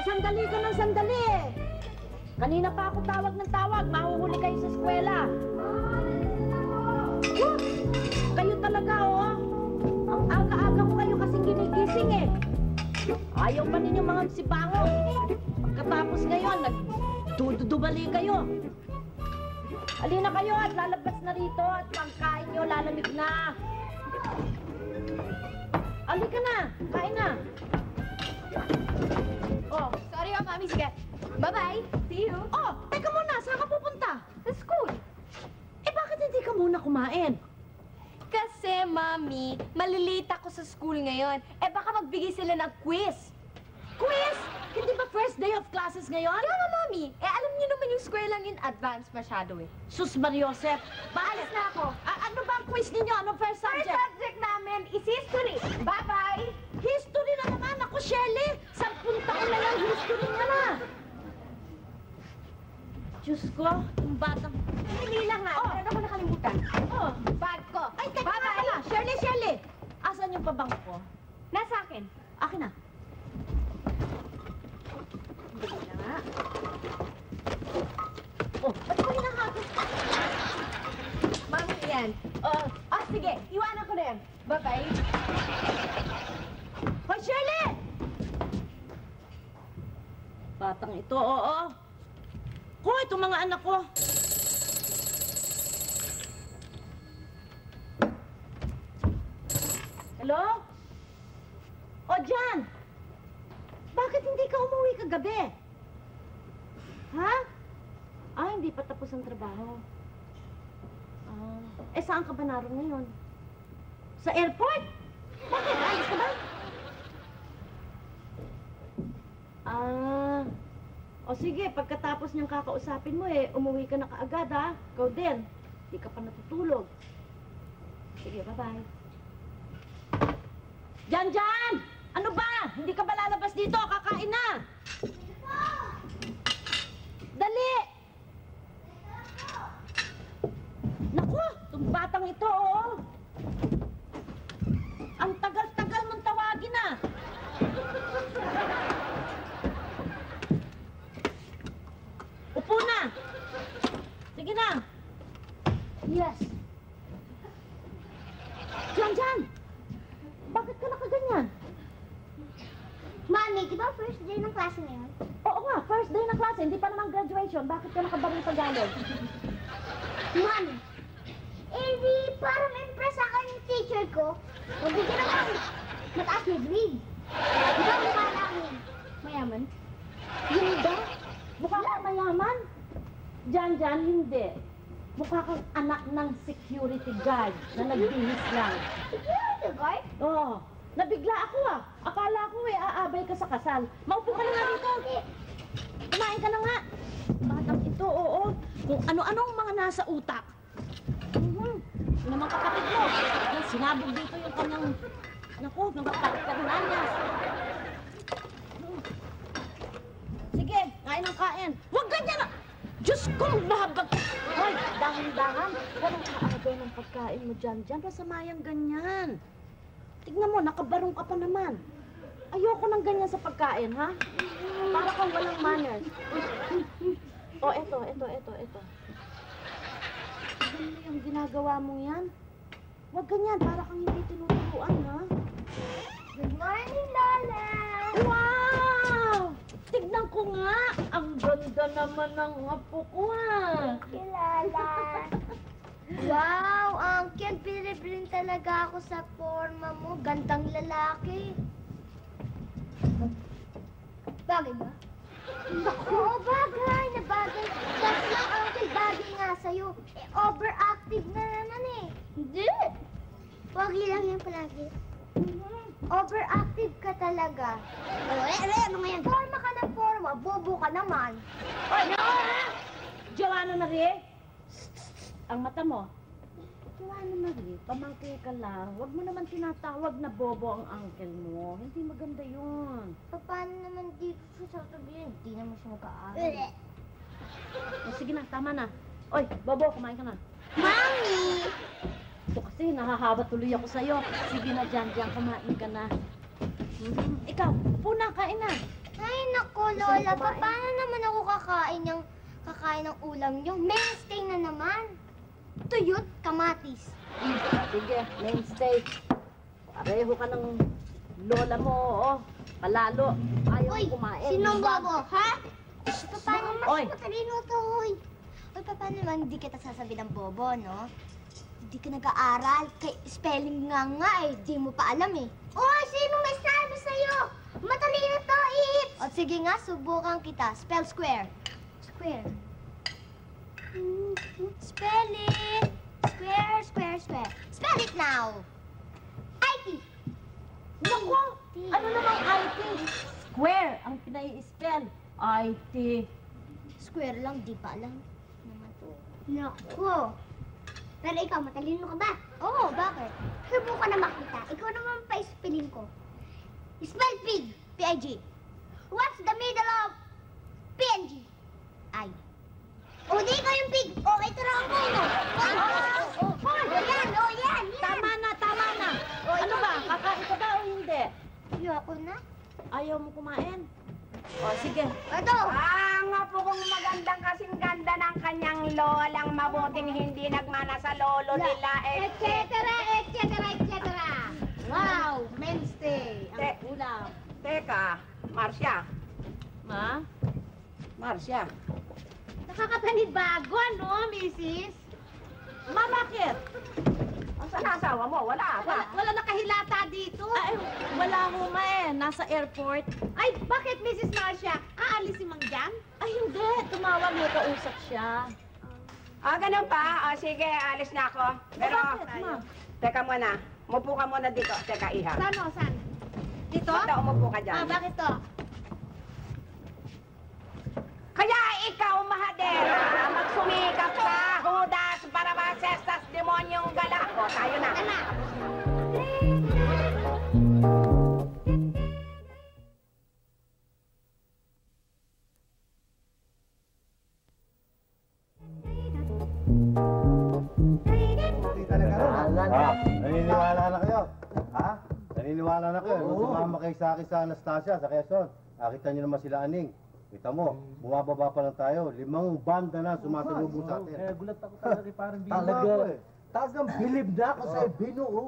sandali ka ng sandali. Kanina pa ako tawag ng tawag. Mahuhuli kayo sa eskwela. Kayo talaga, oh. Ang aga-aga ko kayo kasing ginigising, eh. Ayaw pa ninyo mga sibangon. Pagkatapos ngayon, nagdudubali kayo. Halina kayo at lalabas na rito at pagkain nyo, lalamig na. Halika na, kain na. Oh, sorry Mami. Sige. Bye-bye. See you. Oh, teka muna, saan ka pupunta? Sa school. Eh, bakit hindi ka muna kumain? Kasi, Mami, malilita ako sa school ngayon. Eh, baka magbigay sila ng quiz. Quiz? Hindi ba first day of classes ngayon? Kaya nga, Mami. Eh, alam niyo naman yung square lang in advance masyado eh. Sus, Mariosep. Baalis na ako. Ano ba ang quiz ninyo? Anong first subject? First subject namin is history. Bye-bye. History na naman. Ako, Shirley. 10 taon na lang history niya na. Diyos ko, yung batang... Hindi lang nga. Meron ako nakalimutan. Oh, Bag ko. ay, teka Bye-bye. na. Shirley. Asan yung pabang ko? Nasa akin. Akin na. Hindi na nga. Oh, ba't ko hinahagos? Mami, yan. Sige. Iwanan ko na yan. Bye-bye. Hoy, Shirley! Batang ito, oo. Ko, itong mga anak ko. Hello? O, Jan! Bakit hindi ka umuwi kagabi? Ha? Hindi pa tapos ang trabaho. Saan ka ba naroon ngayon? Sa airport? Bakit? Ayos ka ba? O sige, pagkatapos niyang kakausapin mo umuwi ka na kaagad, ha? Ikaw din. Hindi ka pa natutulog. Sige, bye-bye. Jan! Ano ba? Hindi ka ba lalabas dito? Kakain na! Dali! Naku! Itong batang ito, oh! Ang tagal-tagal mong tawagin, na! Upo na! Sige na! Yes! Jan! Bakit ka nakaganyan? Mami, di ba first day ng klase ngayon? Oo nga, first day ng klase, hindi pa naman graduation. Bakit ka nakabaril sa Tagalog? Mami, di parang impress ako yung teacher ko. Mabigyan naman mataas na grade. Di ba mukha namin mayaman? Hindi ba? Mukha kang mayaman? Jan, hindi. Mukha kang anak ng security guard na nagbihis lang. Security guard? Oo. Nabigla ako, Akala ko aabay ka sa kasal. Maupo ka na nga dito. Kumain ka na nga. Batang ito, oo. Kung ano-anong mga nasa utak. Yung naman kapatid mo. Sinabog dito yung kanyang... Naku, nagkakaroon niya. Sige, kain ng kain. Huwag ganyan na! Diyos ko, mahabag! Hoy, dahan-dahan. Walang kaagaw ng pagkain mo dyan. Masama yung ganyan. Tignan mo, nakabarong ka pa naman. Ayoko ng ganyan sa pagkain, ha? Para kang walang manners. Eto. Ano yung ginagawa mong yan? Huwag ganyan, para kang hindi tinuturuan, ha? Good morning, Lola! Wow! Tignan ko nga! Ang ganda naman ng apo ko, ha? Thank you, Lola! Wow, Uncle, pinipilin talaga ako sa forma mo. Gandang lalaki. Bagay ba? Oo, bagay na bagay. Kasi lang, Uncle, bagay nga sa'yo. Overactive na naman eh. Hindi. Wagi lang yan palagi. Overactive ka talaga. Ano nga yan? Forma ka ng forma, bobo ka naman. Ano? Joanna Marie? Ang mata mo. Joanna Marie, pamangkin ka lang. Huwag mo naman tinatawag na bobo ang uncle mo. Hindi maganda yun. Paano naman dito siya sasabihin? Hindi naman siya mag-aaral. Sige na, tama na. Oy, bobo, kumain ka na. Mami! Ito kasi, nahahawa tuloy ako sa'yo. Sige na, Jan, kumain ka na. Ikaw, puna, kain na. Ay, naku, Lola, paano naman ako kakain ng ulam niyo? Mainstay na naman. Tuyot, kamatis. Sige, mainstay. Pareho ka ng lola mo, oh. Palalo. Ayaw Uy, kumain. sinong bobo, ha? Paano Oy. mas matalino to, hoy? Uy, paano naman hindi kita sasabi ng bobo, no? Hindi ka nag-aaral. Kay spelling nga eh. Di mo pa alam eh. Uy, sino may sabi sa'yo? Matalino to, Ips! O sige nga, subukan kita. Spell square. Square. Spell it. Square, square, square. Spell it now. IT. Naku! Ano namang IT? Square ang pinai-spell. IT. Square lang, di pa alam. Naman to. Naku. Pero ikaw, matalino ka ba? Oo, bakit? Subukan na makita. Ikaw naman pa spelling ko. Spell pig. P-I-G. What's the middle of P-N-G? I. O, di ikaw yung pig. O, ito na ang puno. Yan. Tama na, tama na. Ano ba? Kakain ka ba o hindi? Ayoko na. Ayaw mo kumain? O, sige. Ito. Nga po kung magandang kasing ganda ng kanyang lolang mabuting hindi nagmana sa lolo nila Et cetera, et cetera, et cetera. Wow! Mainstay. Ang Te- ulam. Teka, Marcia. Ma? Marcia. Nakakapanibago, ano, misis? Ma, bakit? Saan ang asawa mo? Wala pa. Wala nakahilata dito. Ay, wala ho ma eh. Nasa airport. Ay, bakit, Mrs. Marcia? Aalis si Mang Jan? Ay, hindi. Tumawag mo, kausap siya. Ganun pa? Sige, alis na ako. Pero, Bakit, ma? teka muna. Umupo ka muna dito. Teka, Iha. Saan? Dito? Basta umupo ka dyan. Bakit to? Kaya ikaw, mahadera, magsumikap ka, Judas, para masestas demonyong gala. O, tayo na. Naniniwala na kayo? Ha? Naniniwala na kayo? Nung sumama kayo sa akin sa Anastasia, sa Quezon, nakita niyo naman sila aning. Kita mo, bumababa pa lang tayo. 5 banda na sumasalubong sa atin. Gulat ako talaga parang Talaga eh. Talagang bilib na ako sa binuo.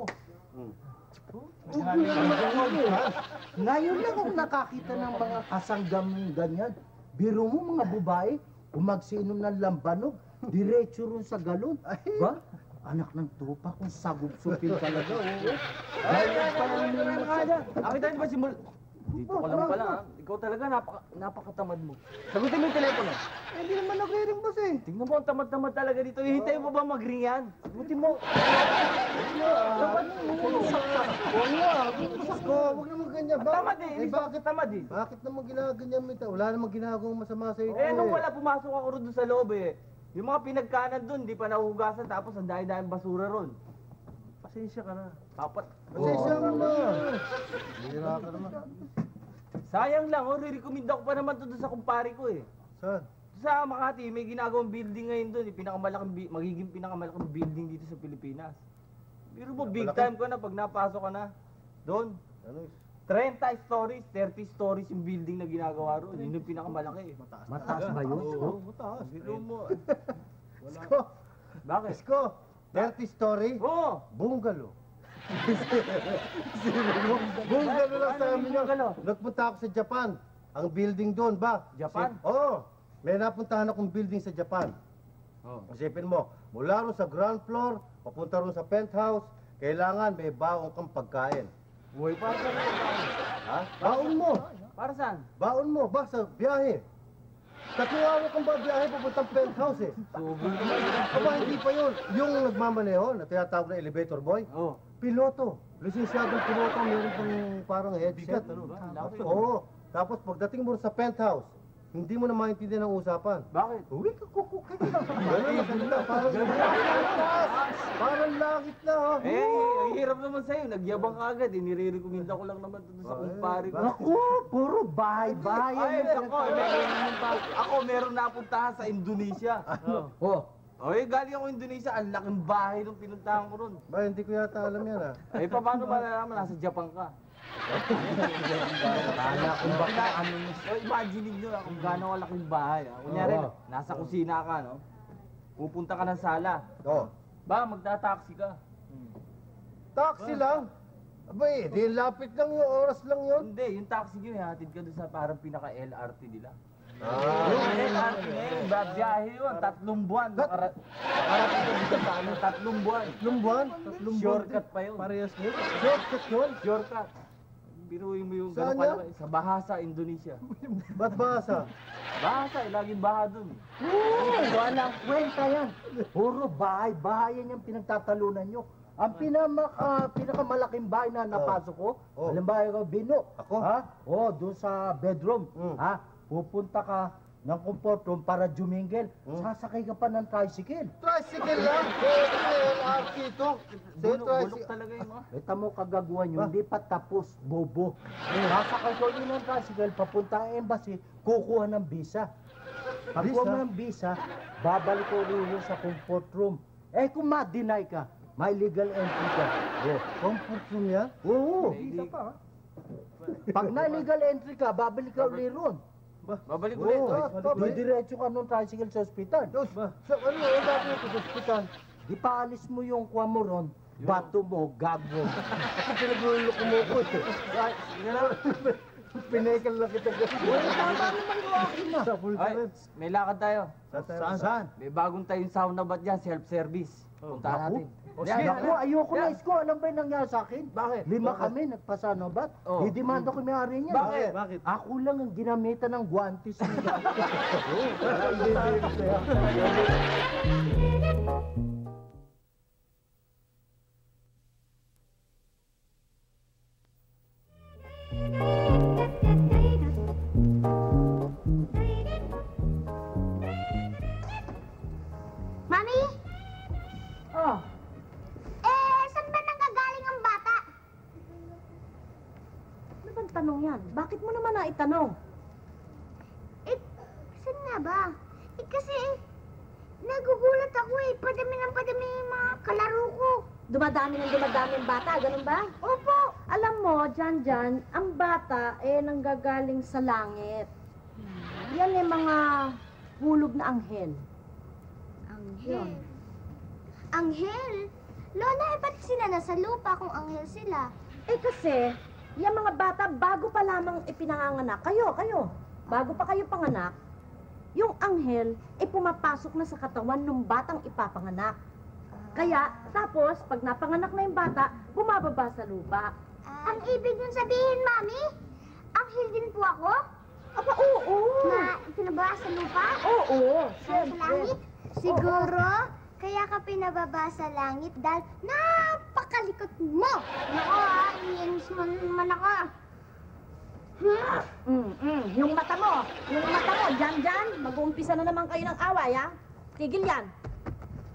Ngayon lang ako nakakita ng mga kasanggam ganyan. Biro mo mga babae, kung magsinom ng lambanog, diretso ron sa galon. Ba? Anak ng tupa kung sagub-supin talaga. Ganyan pa lang nila. Nakita niyo ba si Mul... Dito ka lang pala, ha? Ikaw talaga, napakatamad mo. Sagutin mo yung telepono. Hindi naman nag-ring boss eh. Tingnan mo, ang tamad-tamad talaga dito. Hihintay mo ba mag-ring yan? Sagutin mo. Isko, huwag naman ganyan. Tamad eh. Hindi bakit? tamad eh. Bakit naman ginaganyan mo ito? Wala namang ginagawang masama sa ito. Nung wala, pumasok ako ron doon sa loob eh. Yung mga pinagkanan doon, di pa nahuhugasan. Tapos ang dahil-dahil basura ron. Pasensya ka na. Dapat. Pasensya ka na. Hira ka naman. Sayang lang, re-recommend ako pa naman to doon sa kumpare ko eh. Saan? Sa Makati, may ginagawang building ngayon doon. Magiging pinakamalaking building dito sa Pilipinas. Pero mo, big Malaki. time ko na pag napasok ka na. Doon, Ano? 30 stories, 30 stories yung building na ginagawa roon. Yun yung pinakamalaki. Mataas ba yun? Oo, mataas. Biro mo. Isko, Bakit? Isko, 30 story, Oo! bungalow. Bungalow lang sa amin yun. Bungalow? Nagpunta ako sa Japan. Ang building doon ba? Japan? Oo. May napuntahan akong building sa Japan. Isipin mo, mula ron sa ground floor, papunta ron sa penthouse, kailangan may baon kang pagkain. Uy, para saan? Ha? Baon mo. Para saan? Baon mo. Ba, sa biyahe. 3 araw kang babiyahe papuntang penthouse eh. Aba, hindi pa yun. Yung nagmamaneho, na tinatawag na elevator boy, Oo. piloto. Lisensyadong piloto, meron pang parang headset. Ano ba? Laki. Oo. Tapos pagdating mo sa penthouse, hindi mo na maintindihan ang usapan. Bakit? Uwi ka, kukukit ka. Gano'n na kanila. Parang langit na, ha? Ang hirap naman sa'yo. Nagyabang ka agad. Nire-recommenda ko lang naman doon sa kumpare ko. Naku, puro bahay-bahay. Ako meron napuntahan sa Indonesia. Oh, Galing ako Indonesia. Ang laking bahay nung pinuntahan ko ron. Ba, hindi ko yata alam yan, ha? Paano ba nalaman nasa Japan ka? Kala kung baka ano Imagine nyo kung gaano kalaking bahay. Kunyari, Oo. nasa kusina ka, no? Pupunta ka ng sala. Oh, Ba, magta-taxi ka. taxi lang. Abay, di lapit lang yung oras lang yun. Hindi, yung taxi nyo, hatid ka doon sa parang pinaka-LRT nila. Ah, Yung LRT ngayon, biyahe yun, 3 buwan. Nakarating ka dito sa ano, 3 buwan. tatlong buwan. Shortcut pa yun. Parehas mo. Shortcut yun. Shortcut. Biruin mo yung Saan gano'n kalaki. Sa Bahasa, Indonesia. Ba't basa? Bahasa, laging baha doon. walang kwenta yan. Puro bahay-bahayan yung pinagtatalunan nyo. Ang pinakamalaking bahay na napasok ko, Oh. halimbawa ko, Bino. Ako? Ha? Oh, doon sa bedroom. Mm. Ha? Pupunta ka ng comfort room para jumingel. Sasakay ka pa ng tricycle. Tricycle lang. LRT ito. Bulok talaga yun, ha? Kita mo kagaguhan yun, hindi pa tapos, bobo. Sasakay ko yun ng tricycle, papunta ang embassy, kukuha ng visa. Pagkuha mo ng visa, babalik ko rin sa comfort room. Eh kung ma-deny ka, may legal entry ka. Oh. Comfort room yan? Oo. Hindi pa. Pag may legal entry ka, babalik ka ulit ron. Babalik ulit. Oo. Didiretso ka nung tricycle sa ospital. Dos, sa ano yung dati ito sa ospital? Di paalis mo yung kuha mo ron, bato mo, gago. Ako pinagluloko mo ko eh. Pinekal lang kita. Wala tama naman yung akin na. Sa full Ay, currents. may lakad tayo. Saan? May bagong tayong sauna ba't yan? Self-service. Punta natin. Naku, ayoko na isko. Alam ba yung nangyari sa akin? Bakit? 5 kami, nagpasano ba't? Oh. Didimanda ko may-ari niya. Bakit? Bakit? Ako lang ang ginamitan ng guantes niya. Mami? Oh, Saan ba nanggagaling ang bata? ano bang tanong yan? Bakit mo naman naitanong? Saan nga ba? Kasi, nagugulat ako Padami ng padami yung mga kalaro ko. Dumadami ang bata, ganun ba? Opo. Alam mo, Jan, ang bata nanggagaling sa langit. Yan yung mga hulog na anghel. Anghel. Anghel? Lola, ba't sila nasa lupa kung anghel sila? Kasi, yung mga bata, bago pa lamang ipinanganak, kayo, bago pa kayo panganak, yung anghel, pumapasok na sa katawan ng batang ipapanganak. Kaya, tapos, pag napanganak na yung bata, bumababa sa lupa. Ang ibig nung sabihin, Mami, anghel din po ako? Aba, oo. Na pinababa sa lupa? Oo, Sa langit? Siguro, kaya ka pinababa sa langit dahil napakalikot mo. Nako iinis mo naman ako. Yung mata mo, Jan, mag-uumpisa na naman kayo ng away, ha? Tigil yan.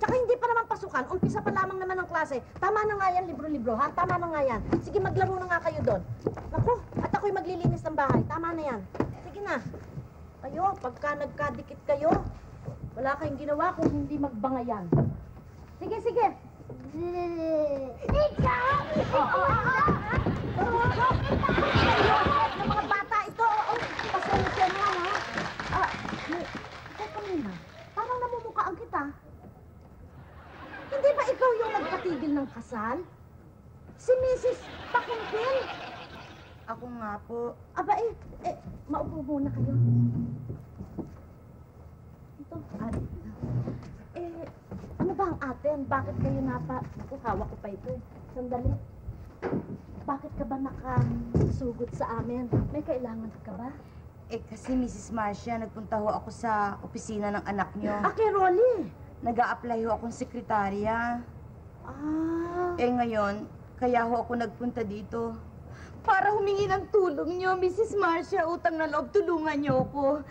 Tsaka hindi pa naman pasukan, umpisa pa lamang naman ng klase. Tama na nga yan, libro-libro, ha? Tama na nga yan. Sige, maglaro na nga kayo doon. Naku, at ako'y maglilinis ng bahay. Tama na yan. Sige na. Kayo, pagka nagkadikit kayo, wala kayong ginawa kung hindi magbangayan. Sige. Ikaw! Ng mga bata ito, pasensya na, ha? Teka muna, parang namumukhaan kita. Hindi ba ikaw yung nagpatigil ng kasal? Si Mrs. Pakumpil? Ako nga po. Aba maupo muna kayo. Ito, ano ba ang atin? Bakit kayo hawak ko pa ito. Sandali. Bakit ka ba nakasugod sa amin? May kailangan ka ba? Kasi Mrs. Marcia, nagpunta ho ako sa opisina ng anak nyo. Kay Rolly. Nag-a-apply ho akong sekretarya. Ngayon, kaya ho ako nagpunta dito. Para humingi ng tulong nyo, Mrs. Marcia, utang na loob, tulungan nyo ako.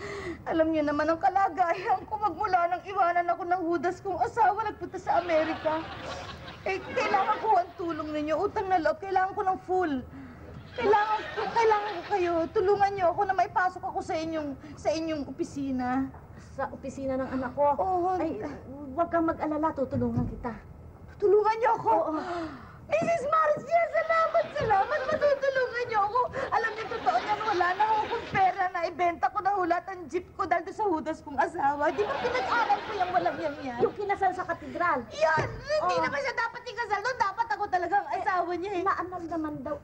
Alam nyo naman ang kalagayan ko, magmula nang iwanan ako ng hudas kong asawa, nagpunta sa Amerika. Kailangan ko ang tulong ninyo, utang na loob, kailangan ko ng full. Kailangan ko kayo, tulungan nyo ako na maipasok ako sa inyong opisina. Sa opisina ng anak ko? Oo. Ay, huwag kang mag-alala, tutulungan kita. Tulungan niyo ako? Oo. Mrs. Marcia, salamat! Matutulungan niyo ako. Alam niyo, totoo niyan, wala na akong pera na ibenta ko na hulat ang jeep ko dahil doon sa hudas kong asawa. Di ba pinag-aral ko yung walang yan? Yung kinasal sa katedral. Yan! Hindi naman siya dapat ikasal doon. Dapat ako talagang asawa niya eh. Naanal naman daw.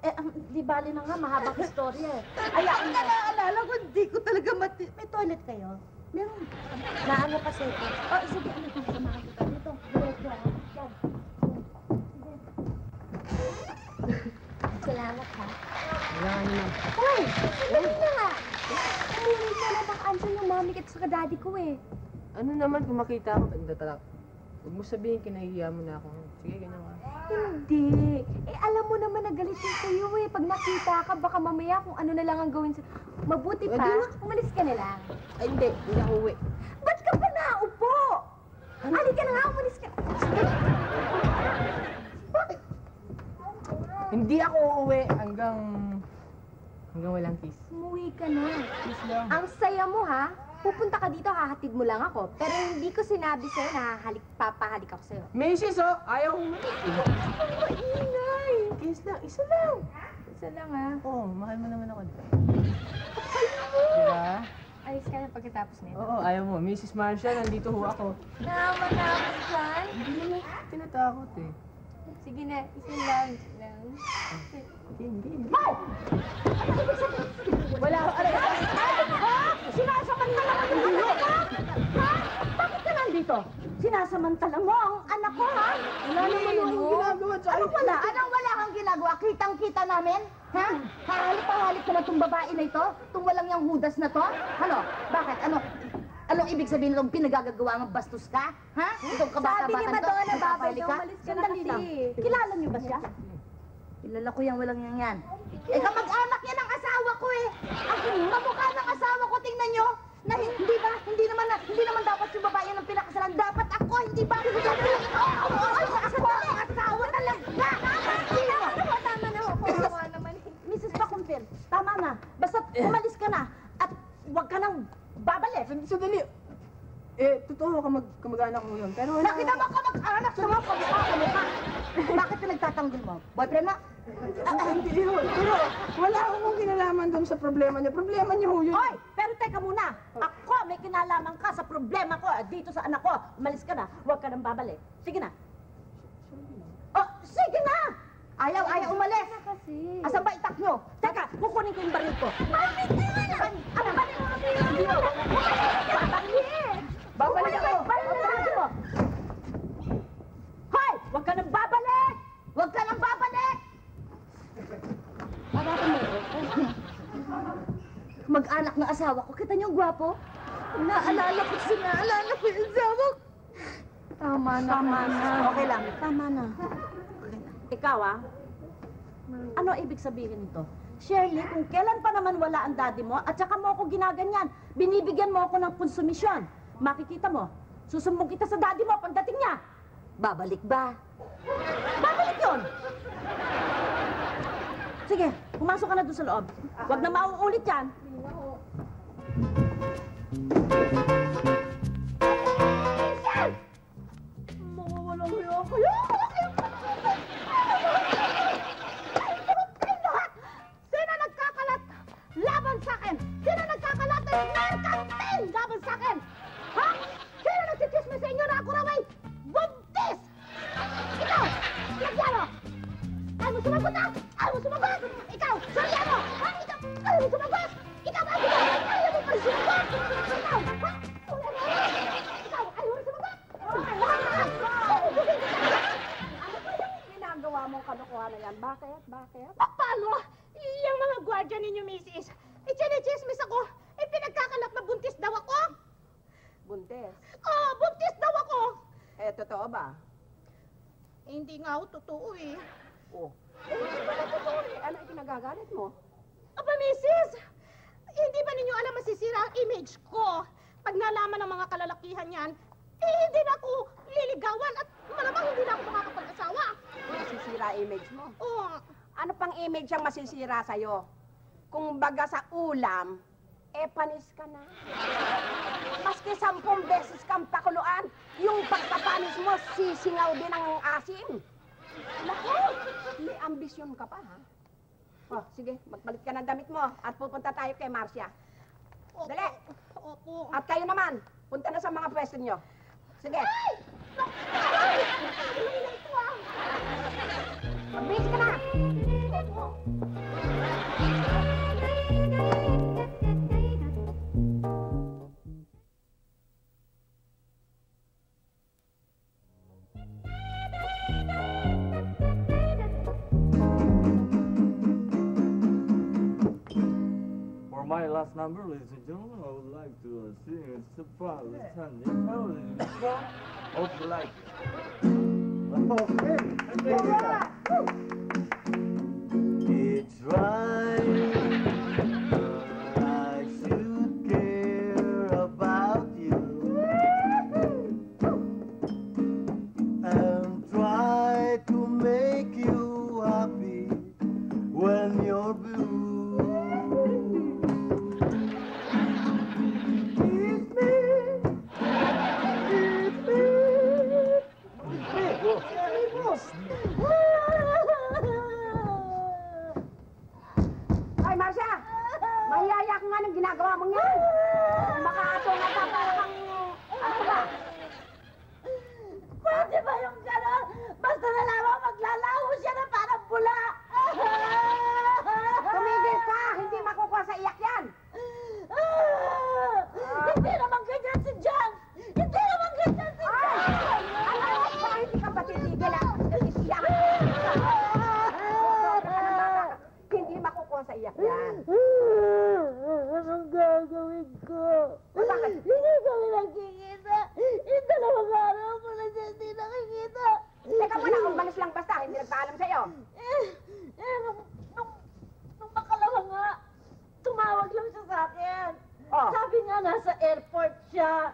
Di bali na nga, mahabang istorya eh. Ayaan na naalala ko, hindi ko talaga May toilet kayo? Meron. Naano kasi ito. Oh, sige, ano dito? Samahan kita. Dito. Diretso. Yan. Salamat, ha? Wala na. Hoy! Dali na! Umuwi na na baka-answer yung mami kita sa daddy ko eh. Ano naman kung makita ako, talak. Huwag mo sabihin kinahiya mo na ako. Sige, ganyan ka. Hindi. Eh, alam mo naman na galit yun sa'yo eh. Pag nakita ka, baka mamaya kung ano na lang ang gawin sa... Mabuti pa, umalis ka na lang. Ay, hindi ako uwi. Ba't ka pa naupo? Halika na nga, umalis ka. Bakit? Hindi ako uuwi hanggang walang kiss. Umuwi ka na. Kiss lang. Ang saya mo ha. Pupunta ka dito, hahatid mo lang ako. Pero hindi ko sinabi sa'yo na papahalik ako sa'yo. Macy's, oh! Ayaw umuwi. Maingay! Kiss lang, isa lang. Isa lang ha. Oo, mahal mo naman ako. Ayaw! Diba? Ayos ka na pagkatapos nito. Oo, ayaw mo. Mrs. Marcia, nandito ho ako. Naman na ako dyan. Hindi naman tinatakot eh. Sige na, isa lang. Hindi. Wala ko. Ha? Sinasamantala mo yung anak ko? Ha? Bakit ka nandito? Sinasamantala mo ang anak ko, ha? Wala naman akong ginagawa sa Anong wala? Anong wala kang ginagawa? Kitang-kita namin? Ha? Hahalik ka na itong babae na ito? Itong walang yung hudas na to? Ano? Bakit? Anong ibig sabihin nung pinagagagawa ng bastos ka? Ha? Itong kabata-bata Sabi ni Madonna, nagpapahalik babay daw, ka? umalis ka na Sandali kasi. lang. Kilala niyo ba siya? Kilala ko yung walang yan. Eh, kamag-anak yan ang asawa ko eh. Ang kamukha ng asawa ko, tingnan niyo. Na hindi ba? Hindi naman dapat yung babae ang pinakasalan. Dapat ako, hindi ba? Ako ang asawa talaga. Tama na ako. Kawawa naman. Mrs. Pakumpir, tama na. Basta umalis ka na. At huwag ka nang babalik. Sandali. Eh, totoo kamag-anak mo yun. Pero wala. Nakita mo kamag-anak sa mga kamukha. Bakit pinagtatanggol mo? Boyfriend na? Hindi ho. Pero wala akong kinalaman doon sa problema niya. Problema niya ho yun. Hoy! Pero teka muna. Ako may kinalaman ka sa problema ko dito sa anak ko. Umalis ka na. Huwag ka nang babalik. Sige na. Oh, sige na! Ayaw umalis. Kasi. Asan ba itak nyo? Teka, kukunin ko yung baril ko. Bakit? Ano ba yung mga baril mo? Babalik ako! Babalik mo! Hoy! Huwag ka nang babalik! Huwag ka nang babalik! Mag-anak ng asawa ko. Kita niyo ang gwapo? Naalala ko yung asawa ko. Tama na. Okay lang. Tama na. Ikaw, ano ibig sabihin nito? Shirley, kung kailan pa naman wala ang daddy mo, at saka mo ako ginaganyan, binibigyan mo ako ng konsumisyon. Makikita mo, susumbong kita sa daddy mo pagdating niya. Babalik ba? Babalik yun! Sige, pumasok ka na doon sa loob. Huwag na mauulit yan. Mawawalang hiya kayo! Sino nagkakalat laban sa akin? Sino nagkakalat ng merkantil laban sa akin? Ha? Sino nagsitismis sa inyo na ako raw ay buntis? Ikaw! Nagyano! Ayaw mo sumagot ha? Ayaw mo sumagot! Ikaw! Soriano! Ha? Ikaw! Ayaw mo sumagot! Ikaw! Ayaw mo pa sumagot! Ikaw! Ha? Ikaw! Ayaw mo sumagot! Ginagawa mong kalokohan na yan. Bakit? Paano? Yung mga gwardiya ninyo, Mrs. Chinichismis ako. Pinagkakalat na buntis daw ako. Buntes. Buntis daw ako. Totoo ba? Hindi nga ako totoo eh. Oh. Hindi ba na totoo eh? Ano ikinagagalit mo? Aba, Mrs. Hindi ba ninyo alam masisira ang image ko? Pag nalaman ng mga kalalakihan yan, hindi na ako liligawan at malamang hindi na ako makakapag-asawa. Masisira image mo? Oo. Ano pang image ang masisira sa'yo? Kung baga sa ulam, panis ka na. Maski 10 beses kang pakuluan, yung pagkapanis mo, sisingaw din ang asim. Naku, may ambisyon ka pa, ha? Oh, sige, magpalit ka ng damit mo at pupunta tayo kay Marcia. Dali! Opo. At kayo naman, punta na sa mga pwesto nyo. Sige. Magbihis ka na! For my last number, ladies and gentlemen, I would like to sing a surprise of the light. It's right. I should care about you and try to make you happy when you're blue. Ay, Marcia! Mahiyaya ka nga ng ginagawa mong yan! Makaato nga ka parang... Ano ba? Pwede ba yung gano'n? Basta nalaman maglalaho siya na parang bula. Tumigil ka! Hindi makukuha sa iyak yan! Hindi naman ganyan si John! Hindi naman ganyan si John! Ano? Baka hindi ka ba titigil ah? Iyak! Hindi makukuha sa iyak yan. Anong gagawin ko? Bakit? Hindi kami nakikita. Yung dalawang araw ko na siya hindi nakikita. Teka muna, umalis lang basta. Hindi nagpaalam sa'yo. Nung makalawa nga, tumawag lang siya sa akin. Oh. Sabi niya nasa airport siya.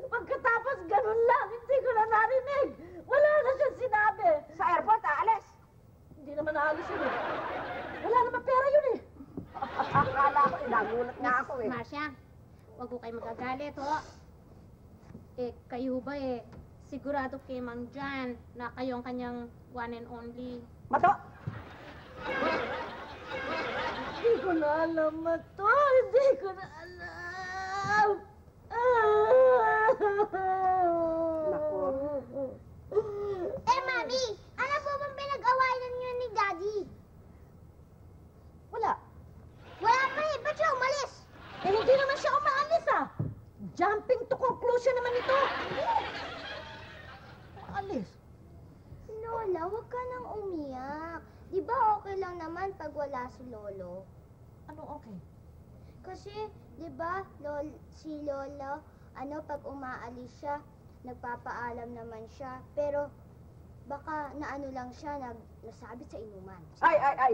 Pagkatapos ganun lang, hindi ko na narinig. Wala na siya sinabi. Sa airport, aalis. Hindi naman naalis yun eh. Wala naman pera yun eh. Akala ko, nagulat nga ako eh. Marcia, huwag ko kayo magagalit, ho. Eh, kayo ba sigurado kay Mang John na kayo ang kanyang one and only? Mato! Hindi ko na alam, Mato. Hindi ko na alam. Naku. Mami, ano po bang pinag-awayan niyo ni Daddy? Wala. Wala pa ba't siya umalis? Eh, hindi naman siya umaalis ah. Jumping to conclusion naman ito. Umaalis. Lola, huwag ka nang umiyak. Di ba okay lang naman pag wala si Lolo? Ano okay? Kasi, di ba, si Lolo, pag umaalis siya, nagpapaalam naman siya. Pero, baka naano lang siya, nasabit sa inuman. Ay,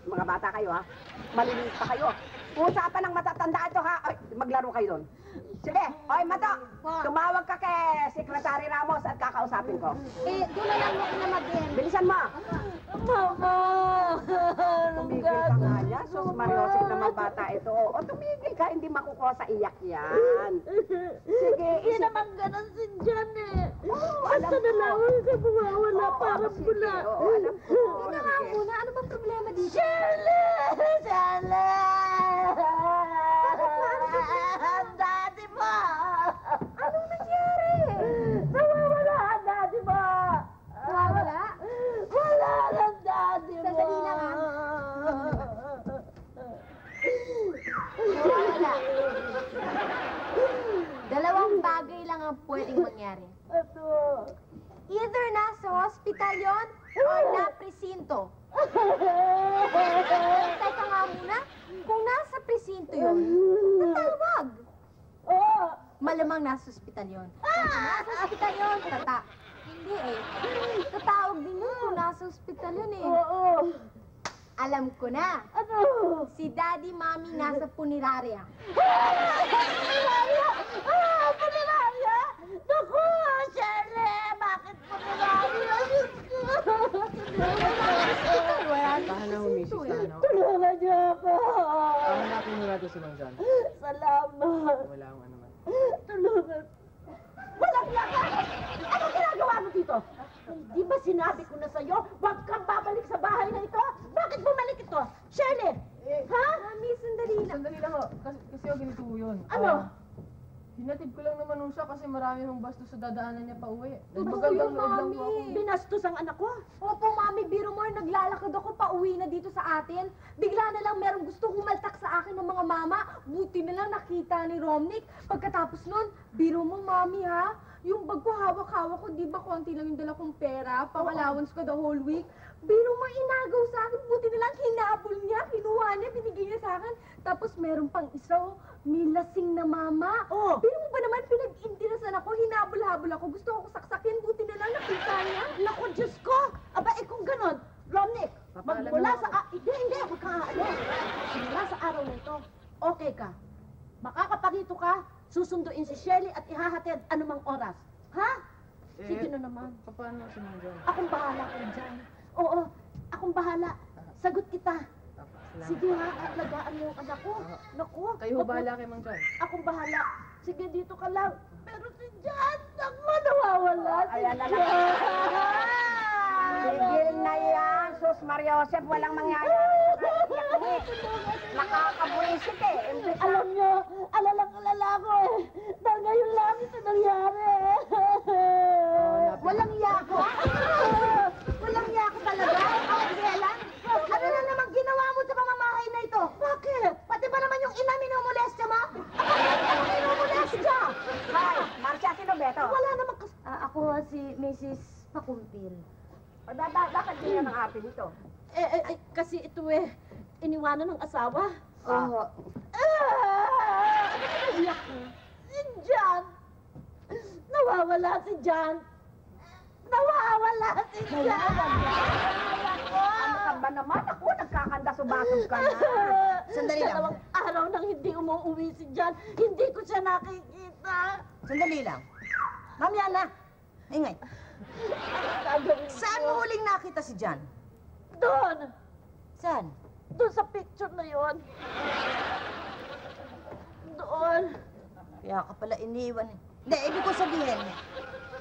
mga bata kayo ha. Maliliit pa kayo. Usapan ng matatanda ito ha. Ay, maglaro kayo doon. Sige, oy Mato, tumawag ka kay Secretary Ramos at kakausapin ko. Doon na lang ako na mag-end. Bilisan mo. Mama! Tumigil ka nga niya. Sus, Mariosip naman bata ito. O, tumigil ka. Hindi makukuha sa iyak yan. Sige, Hindi naman ganun si John eh. alam Basta ko. nalaman sa bumawala parang sige. bula. Oo, alam ko. Tingnan nga muna, ano bang problema dito? Shirley! Ang daddy mo! Anong nangyari? Nawawala ang daddy mo! Wala? Wala ang daddy mo! Sandali lang, Wala. Dalawang bagay lang ang pwedeng mangyari. Ano? Either nasa hospital yon or na presinto. Teka nga muna, kung nasa presinto yon, tatawag. Oo! Malamang nasa hospital yon. Nasa hospital yon, Hindi eh. Tatawag din yun kung nasa hospital yun eh. Oo! Alam ko na. Ano? Si Daddy, Mami nasa punerarya. Punerarya! Punerarya! Naku, Shirley! Bakit punerarya? Tahan na humisis, tahan na. Tulungan niyo ako! Hanapin mo natin si Mang John. Salamat! Wala akong ano man. Tulungan! Walang laka! Ano ginagawa mo dito? Di ba sinabi ko na sa'yo, huwag kang babalik sa bahay na ito? Bakit bumalik ito dito? Shirley! Ha? Mami, sandali lang. Sandali lang ho. Kasi ho, ganito ho yun. Ano? Hinatid ko lang naman ho siya kasi marami hong bastos sa dadaanan niya pa uwi. Totoo Magandang yun, loob lang po Mami. ako. Binastos ang anak ko. Opo, Mami, biro mo, naglalakad ako pa uwi na dito sa atin. Bigla na lang merong gusto humaltak sa akin ng mga mama. Buti na lang nakita ni Romnick. Pagkatapos nun, biro mo, Mami, ha? Yung bag ko hawak-hawak ko, di ba konti lang yung dala kong pera, pang-allowance ko the whole week. Biro mo, inagaw sa akin. Buti na lang hinabol niya, kinuha niya, binigay niya sa akin. Tapos meron pang isa, may lasing na mama. Oh. Biro mo ba naman, pinag-intirasan ako, hinabol-habol ako. Gusto ko saksakin, buti na lang nakita niya. Naku, Diyos ko! Aba, kung ganon, Romnick, magmula sa... hindi, huwag kang aalis. Simula sa araw na ito, okay ka. Makakaparito ka, susunduin si Shirley at ihahatid anumang oras. Ha? Sige na naman. Paano si Mang John? Akong bahala kay Jan. Oo, akong bahala. Sagot kita. Sige ha, at lagaan mo yung anak ko. Naku. Kayo ho bahala kay Mang John. Akong bahala. Sige, dito ka lang. Pero si Jan, naku, nawawala si Ayan na Jan. Tigil na yan, Sus Mariosep, walang mangyayari. Nakakabuisit eh. Alam niyo, alala ko eh. Dahil ngayon lang ito nangyari. Walang iya ko. Walang iya ko talaga. Angela, ano na naman ginawa mo sa pamamahay na ito? Bakit? Pati ba naman yung ina minumolestya mo? Ako minumolestya! Hi, Marcia, sino Beto? Wala namang Ako si Mrs. Pakumpil. Bakit ganyan ang ate nito? Kasi ito eh, iniwanan ng asawa. Oo. Iyak na. Si Jan! Nawawala si Jan! Nawawala si Jan! Ano ka ba naman? Ako, nagkakanda-subasog ka na. Sandali lang. Dalawang araw nang hindi umuwi si Jan, hindi ko siya nakikita. Sandali lang. Mamaya na. Ingay. Gagawin Saan ko. mo huling nakita si John? Doon! Saan? Doon sa picture na yon. Doon. Kaya ka pala iniwan eh. Hindi, ibig ko sabihin,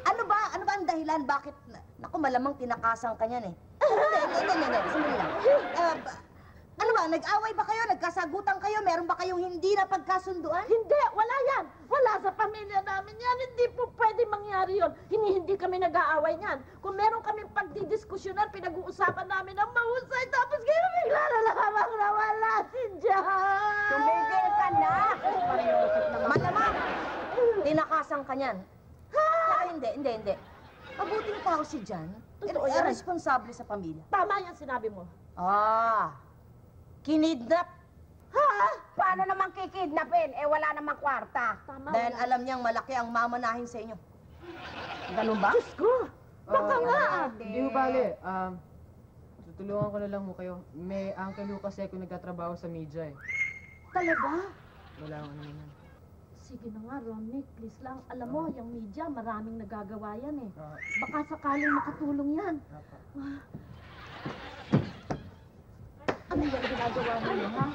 ano ba ang dahilan? Bakit, naku, malamang tinakasan ka niyan eh. Hindi, sandali lang. Ano ba, nag-away ba kayo? Nagkasagutan kayo? Meron ba kayong hindi na pagkasunduan? Hindi, wala yan. Wala sa pamilya namin yan. Hindi po pwede mangyari yun. Hindi kami nag-aaway niyan. Kung meron kaming pagdidiskusyonan, pinag-uusapan namin ang mahusay, tapos kayo bigla na lamang nawala si Jan. Tumigil ka na, Sus Mariosep naman. Malamang, tinakasan ka niyan. Saka hindi. Mabuting tao si John. Totoo yan. Responsable sa pamilya. Tama yan sinabi mo. Kinidnap. Paano naman kikidnapin? Wala namang kwarta. Tama Dahil yan. alam niyang malaki ang mamanahin sa inyo. Ganun ba? Diyos ko! Baka nga! Hindi ho bale. Tutulungan ko na lang ho kayo. May uncle ho kasi ako nagtatrabaho sa media eh. Talaga? Wala ko naman yan. Sige na nga, Romnick. Please lang. Alam mo, yung media, maraming nagagawa yan eh. Baka sakaling makatulong yan. Ano yung ginagawa mo, ha?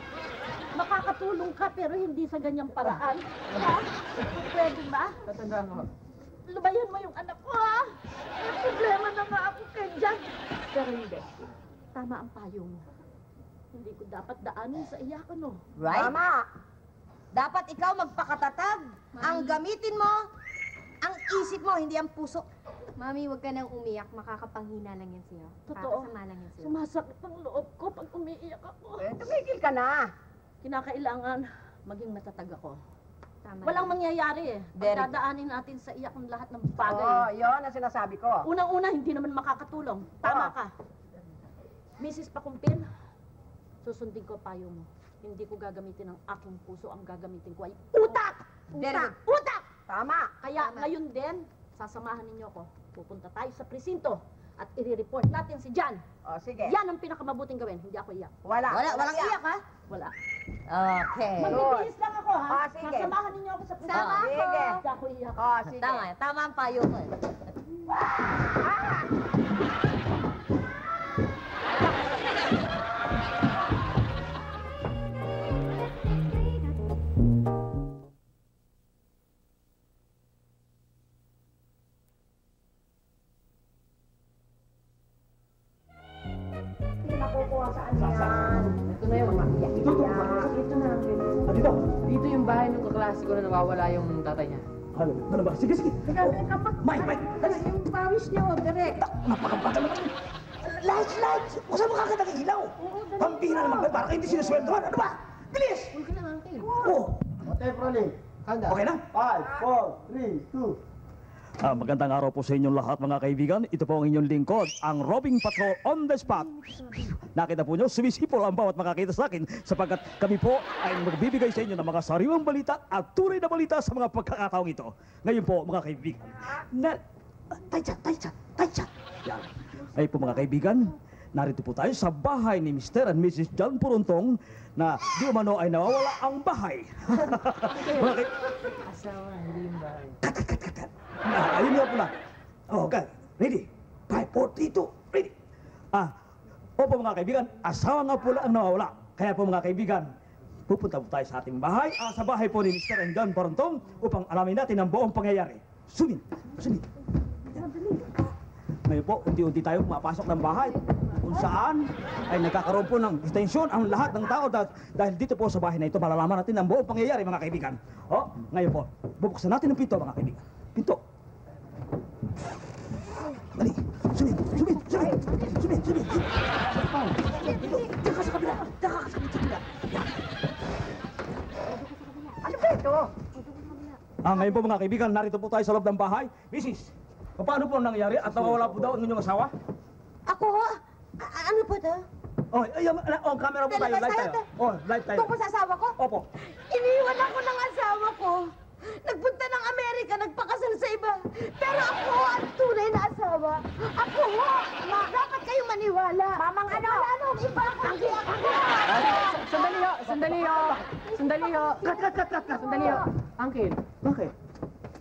Makakatulong ka pero hindi sa ganyang paraan. Ha? Pwede ba? Tatandaan ko. Lubayan mo yung anak ko, ha? May problema na nga ako kay Jan. Pero hindi. Tama ang payo mo. Hindi ko dapat daanin sa iyakan, no? Right? Tama. Dapat ikaw magpakatatag. Ang gamitin mo, ang isip mo, hindi ang puso. Mami, huwag ka nang umiyak. Makakapanghina lang yan sa'yo. Totoo. Makakasama lang yan sa'yo. Sumasakit ang loob ko pag umiiyak ako. Tumigil ka na. Kinakailangan maging matatag ako. Tama. Walang mangyayari eh. Very good. Dadaanin natin sa iyak ng lahat ng Oo, bagay. yun ang sinasabi ko. Unang-una, hindi naman makakatulong. Tama Oo. ka. Mrs. Pakumpil, susundin ko payo mo. Hindi ko gagamitin ang aking puso. Ang gagamitin ko ay utak! Very Utak! good. Utak! Tama. Kaya ngayon din, sasamahan ninyo ko. Pupunta tayo sa presinto at i-report natin si Jan. O, sige. Yan ang pinakamabuting gawin. Hindi ako iyak. Walang iyak, ha? Wala. Okay. Magbibihis lang ako, ha? Ah, sige. Sasamahan ninyo ako sa presinto. Tama. Sige. Hindi ako iyak. O, sige. Tama ang payo ko eh. Hindi nakukuha saan yan. Ito na, Uncle. Dito. Dito yung bahay ng kaklase ko na nawawala yung tatay niya. Ano ba? Sige. Teka, Mike. yung pawis niyo, direct. Napakabata naman. Lights! Huwag saan makakita ng ilaw? Pambira naman ba? Para kayo hindi sinusweldohan. Ano ba? Bilis! Huwag ka na, Uncle. Oo. Hotel Proling. Handa. Okay na? 5, 4, 3, 2. Magandang araw po sa inyong lahat mga kaibigan. Ito po ang inyong lingkod, ang Robbing Patrol on the spot. Nakita po nyo, sumisipol ang bawat makakita sa akin sapagkat kami po ay magbibigay sa inyo ng mga sariwang balita at tunay na balita sa mga pagkakataong ito. Ngayon po mga kaibigan, Taichat. Yan. Ngayon po mga kaibigan, narito po tayo sa bahay ni Mr. and Mrs. John Puruntong na di umano ay nawawala ang bahay. Mga Asawa, hindi yung bahay. ayun nga pala. Okay, ready? 5, 4, 3, 2, ready? Opo mga kaibigan, asawa nga pala ang nawawala. Kaya po mga kaibigan, pupunta po tayo sa ating bahay, sa bahay po ni Mr. and John Puruntong upang alamin natin ang buong pangyayari. Sumin. Ngayon po, unti-unti tayo pumapasok ng bahay kung saan ay nagkakaroon po ng tensyon ang lahat ng tao dahil dito po sa bahay na ito malalaman natin ang buong pangyayari mga kaibigan. Ngayon po, bubuksan natin ang pinto mga kaibigan. Pinto. Dali. Sumin. Daka sa kabila. Yan. Ano ba ito? Ngayon po mga kaibigan, narito po tayo sa loob ng bahay. Mrs., paano po nangyari at nawawala po daw ang inyong asawa? Ako ho? Ano po to? Camera po tayo, live tayo. Live tayo. Tungkol sa asawa ko? Opo. Iniwan ako ng asawa ko. Nagpunta ng Amerika, nagpakasal sa iba. Pero ako ang tunay na asawa. Ako ho! Dapat kayong maniwala. Mamang ano? Ano? Iba ako. Sandali ho. Sandali ho. Uncle, Bakit?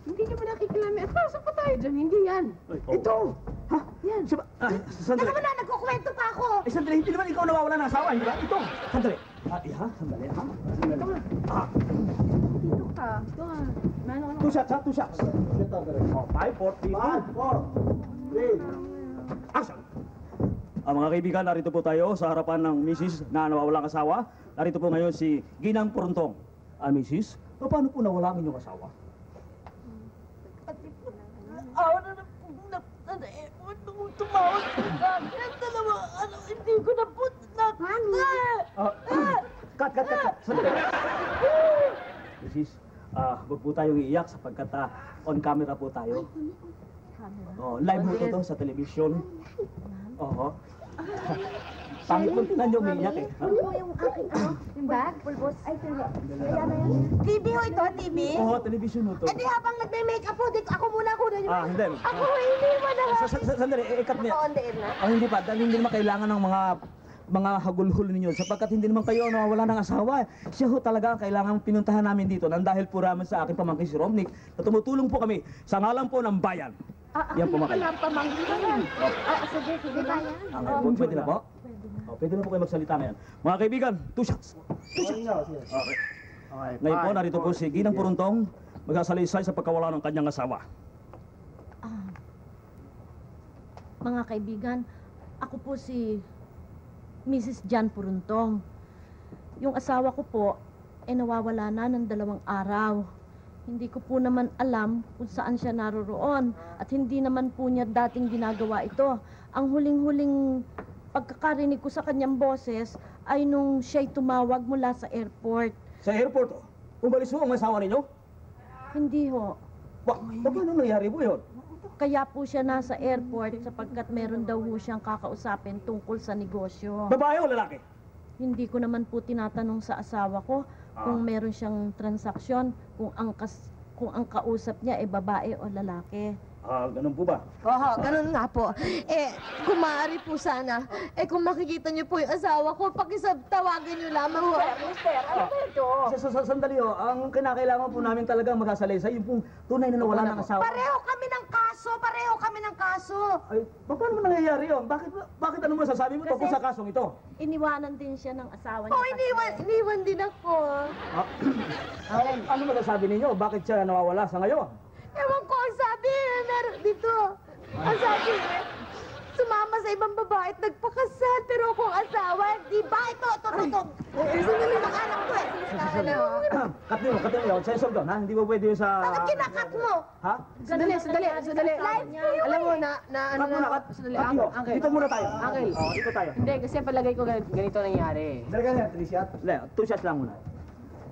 hindi niyo ba nakikilami? At pasok pa tayo dyan, hindi yan. Ito! Ha? Yan. Sandali. Teka mo na, nagkukwento pa ako. Sandali, hindi naman ikaw nawawala ng asawa, hindi ba? Ito! Sandali. Sandali. Dito ka. Ito ka. Mano ka na. 2 shots, ha? 2 shots. 5, 4, 3, 2. Action! Mga kaibigan, narito po tayo sa harapan ng Mrs. na nawawalang asawa. Narito po ngayon si Ginang Puruntong. Mrs., paano po nawala ang inyong asawa? Tumawag sa akin. Dalawa, hindi ko na po Cut. Sandali. Mrs., huwag po tayong iiyak sapagkat on camera po tayo. Live mo ito sa television. Oo. Pangit mo tingnan niyo umiiyak eh. yung aking yung bag? Pulbos? Ay, TV. TV ho ito, TV? Oo, television mo to. Di habang nagme-makeup po, ako muna yung... Hindi. Ako, hindi mo na. Sandali, ikat mo yan. On the air na? Hindi pa, dahil hindi naman kailangan ng mga hagulhol ninyo sapagkat hindi naman kayo nawawala ng asawa. Siya ho talaga ang kailangan pinuntahan namin dito nang dahil po raman sa aking pamangkin si Romnick na tumutulong po kami sa ngalan po ng bayan. Yan po mga kaibigan. Pamangkin ko yan. Sige tayo. Pwede na po? Pwede na po kayo magsalita ngayon. Mga kaibigan, 2 shots. 2 shots. Okay. Ngayon po, narito po si Ginang Puruntong magsasalaysay sa pagkawala ng kanyang asawa. Mga kaibigan, ako po si Mrs. John Puruntong. Yung asawa ko po, nawawala na ng 2 araw. Hindi ko po naman alam kung saan siya naroroon at hindi naman po niya dating ginagawa ito. Ang huling-huling pagkakarinig ko sa kanyang boses ay nung siya'y tumawag mula sa airport. Sa airport, umalis mo ang asawa ninyo? Hindi ho. Paano nangyari po yun? Kaya po siya nasa airport sapagkat meron daw ho siyang kakausapin tungkol sa negosyo. Babae o lalaki? Hindi ko naman po tinatanong sa asawa ko kung meron siyang transaksyon, kung ang kausap niya ay babae o lalaki. Ganun po ba? Oo, ganun nga po. Kung maaari po sana, kung makikita niyo po yung asawa ko, tawagan niyo lamang ho. Mister, ano ba ito? Sandali ho, ang kinakailangan po namin talaga magkasalaysay, yung pong tunay na nawala ng asawa. Pareho kami ng kaso! Ay, paano mo nangyayari yun? Bakit ano mo sasabi mo tungkol sa kasong ito? Iniwanan din siya ng asawa niya. Iniwan din ako. Ano masasabi ninyo? Bakit siya nawawala sa ngayon? Ewan ko, ang sabi, meron dito. Ang sabi, sumama sa ibang babae at nagpakasal. Pero akong asawa, di ba? Ito. Sandali ng anak ko eh. Cut nyo. Sensor doon, ha? Hindi mo pwede yung sa... Bakit kinakat mo? Ha? Sandali. Live ko yun Alam mo na Cut muna, cut. Sandali, Cut nyo. Uncle. Dito muna tayo. Uncle. Dito tayo. Hindi, kasi palagay ko ganito nangyari. Talaga niya, 3 shot. Hindi, 2 shots lang muna.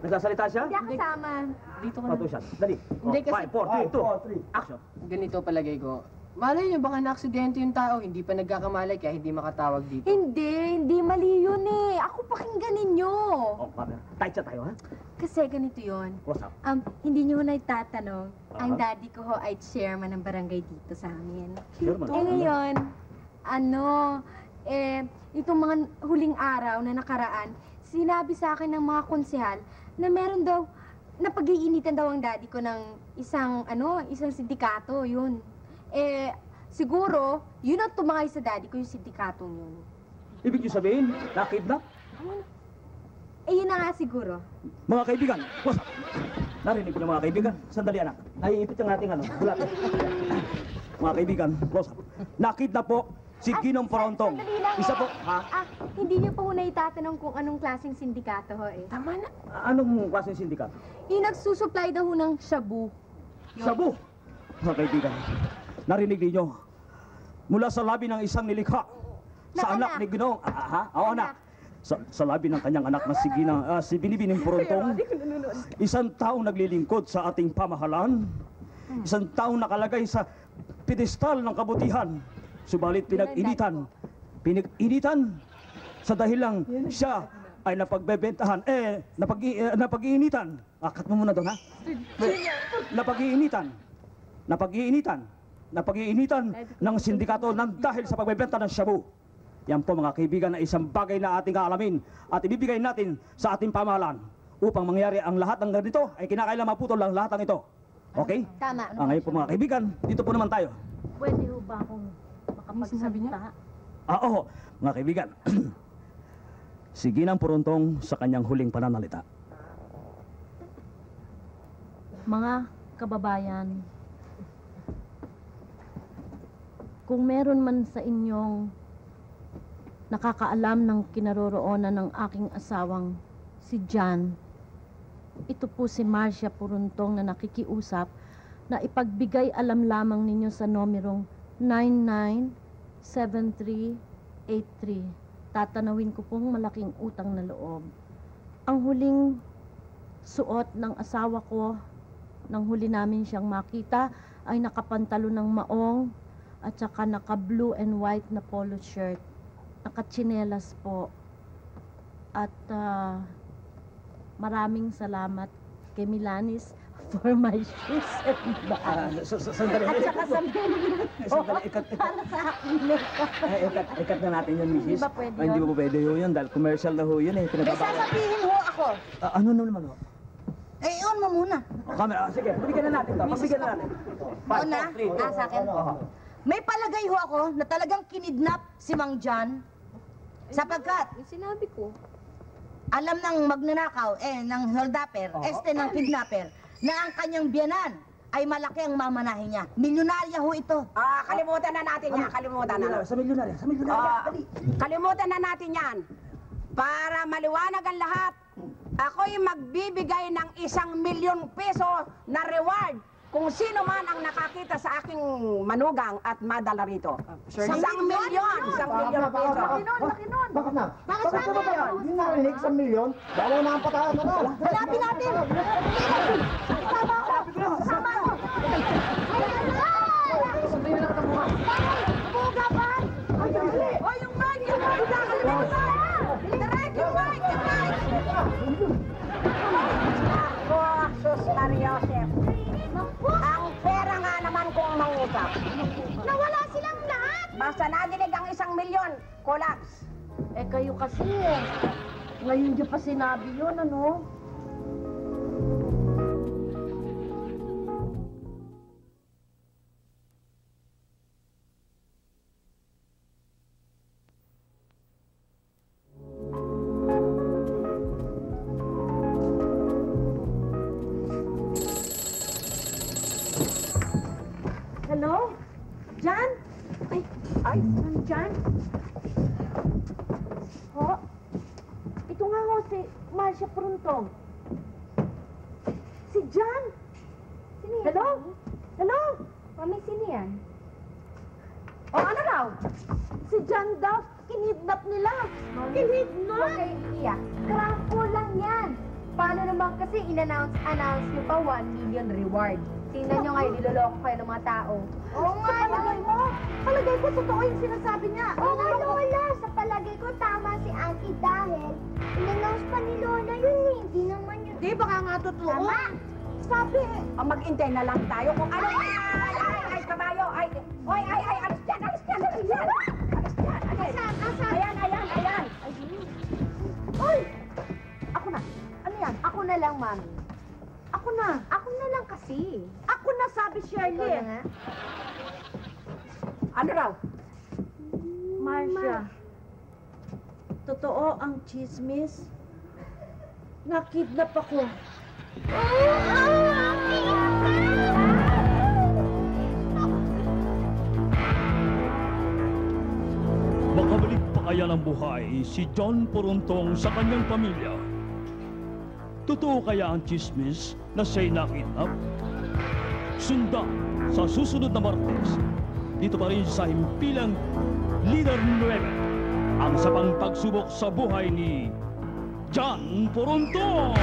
Nagsasalita siya? Hindi ako kasama. Dito ka Oh, na. 2 shots. Dali. Hindi, kasi- 5, 4, 3, 2. Action. Ganito palagay ko. Malay nyo, baka na-aksidente yung tao, hindi pa nagkakamalay kaya hindi makatawag dito. Hindi mali yun eh. Ako pakinggan ninyo. Oh, camera. Tight siya tayo, ha? Kasi ganito yon. What's up? Hindi nyo na itatanong. Ang Aha. daddy ko ho ay chairman ng barangay dito sa amin. Chairman? Eh ngayon, itong mga huling araw na nakaraan, sinabi sa akin ng mga konsehal na meron daw, napag-iinitan daw ang daddy ko ng isang sindikato, yun. Siguro, yun ang tumangay sa daddy ko, yung sindikatong yun. Ibig niyo sabihin, na-kidnap? Yun na nga siguro. Mga kaibigan, what's up? Narinig ko na mga kaibigan. Sandali anak. Naiipit yung ating bulat. Mga kaibigan, what's up? Na-kidnap po si Ginong Frontong. Sandali lang, Isa ho. po, ha? Hindi niyo pa ho na itatanong kung anong klaseng sindikato ho eh. Tama na. Anong klaseng sindikato? Yung nagsusupply daw ho ng shabu. Sabu! Mga kaibigan, narinig ninyo. Mula sa labi ng isang nilikha. Sa anak ni Ginong. Oo, anak. Sa labi ng kanyang anak na si Binibining Frontong. Isang taong naglilingkod sa ating pamahalaan. Isang taong nakalagay sa pedestal ng kabutihan. Subalit pinag-initan sa dahilang siya ay napagbebentahan, napag-iinitan. Cut mo muna doon, ha? Napag-iinitan ng sindikato ng dahil sa pagbebenta ng shabu. Yan po mga kaibigan na isang bagay na ating kaalamin at ibibigay natin sa ating pamahalaan. Upang mangyari ang lahat ng ganito ay kinakailangan maputol ang lahat ng ito. Okay? Tama. Ngayon po mga kaibigan, dito po naman tayo. Pwede ho ba akong sinabi niya? makapagsalita? Oo, mga kaibigan. Si Ginang Frontong sa kanyang huling pananalita. Mga kababayan, kung meron man sa inyong nakakaalam ng kinaroroonan ng aking asawang si John, ito po si Marcia Puruntong na nakikiusap na ipagbigay alam lamang ninyo sa numerong 997383. Tatanawin ko pong malaking utang na loob. Ang huling suot ng asawa ko, nang huli namin siyang makita, ay nakapantalo ng maong at saka naka blue and white na polo shirt. Nakatsinelas po. At maraming salamat kay Milanis for my shoes and bag. Sandali. At saka sa Sandali, para sa akin makeup. ikat na natin yun, Mrs. Di ba pwede Hindi yun? po pwede yun dahil commercial na ho yun eh. May Pinagbabawal. sasabihin ho ako. Ano naman ho? On mo muna. Camera, sige, pagbigyan na natin to. Pagbigyan na natin. On na? Sa akin? May palagay ho ako na talagang kinidnap si Mang John sapagkat Sinabi ko. alam ng magnanakaw, ng holdapper, ng kidnapper, na ang kanyang biyanan ay malaki ang mamanahin niya. Milyonarya ho ito. Kalimutan na natin yan. Kalimutan na. Sa milyonarya, sa milyonarya. Dali. Kalimutan na natin yan. Para maliwanag ang lahat, ako'y magbibigay ng 1,000,000 peso na reward kung sino man ang nakakita sa aking manugang at madala rito. 1,000,000! 1,000,000 peso. Bakit na? Bakit na ba yan? Yung narinig sa milyon, bawal na ang patayan na. Hanapin natin! Sama ako! Sama ako! Sabihin na lang ito mukha. Buga ba? O yung mic! Yung mic! Nakalimutan! Direct yung mic! Yung mic! Ako, Sus Mariosep. Ang pera nga naman kong mangusap. Nawala silang lahat! Basta nadinig ang 1,000,000, collapse. Kayo kasi ngayon nyo pa sinabi yun, ano? Hello? John? Ay, Nandyan? Ho? Ito nga ho, si Marcia Pruntong. Si John! Sino yan? Hello? Hello? Mami, sino yan? O ano raw? Si John daw, kinidnap nila. Kinidnap? Huwag kayong iiyak. Krangko lang yan. Paano naman kasi in-announce nyo pa 1 million reward. Tingnan nyo ngayon, niloloko kayo ng mga tao. Oo nga, Palagay mo? Palagay ko totoo yung sinasabi niya. Oo nga, Lola. Sa palagay ko, tama si Auntie dahil in-announce pa ni Lola yun eh. Hindi naman yun. Di, baka nga totoo. Tama. Sabi mag-intay na lang tayo kung ano. Ay, kabayo. Ay, alis dyan. Alis dyan. Ayan. Ay! Ako na. Ano yan? Ako na lang, Mami. Ako na. Ako na lang kasi. Ako na, sabi Ikaw Shirley. na nga. Ano raw? Marcia, totoo ang chismis? Nakidnap ako. Makabalik pa kaya ng buhay si John Porontong sa kanyang pamilya? Totoo kaya ang chismis na siya'y nakidnap? Sundan sa susunod na Martes, dito pa rin sa himpilang Leader 9, ang sapang pagsubok sa buhay ni John Porontong!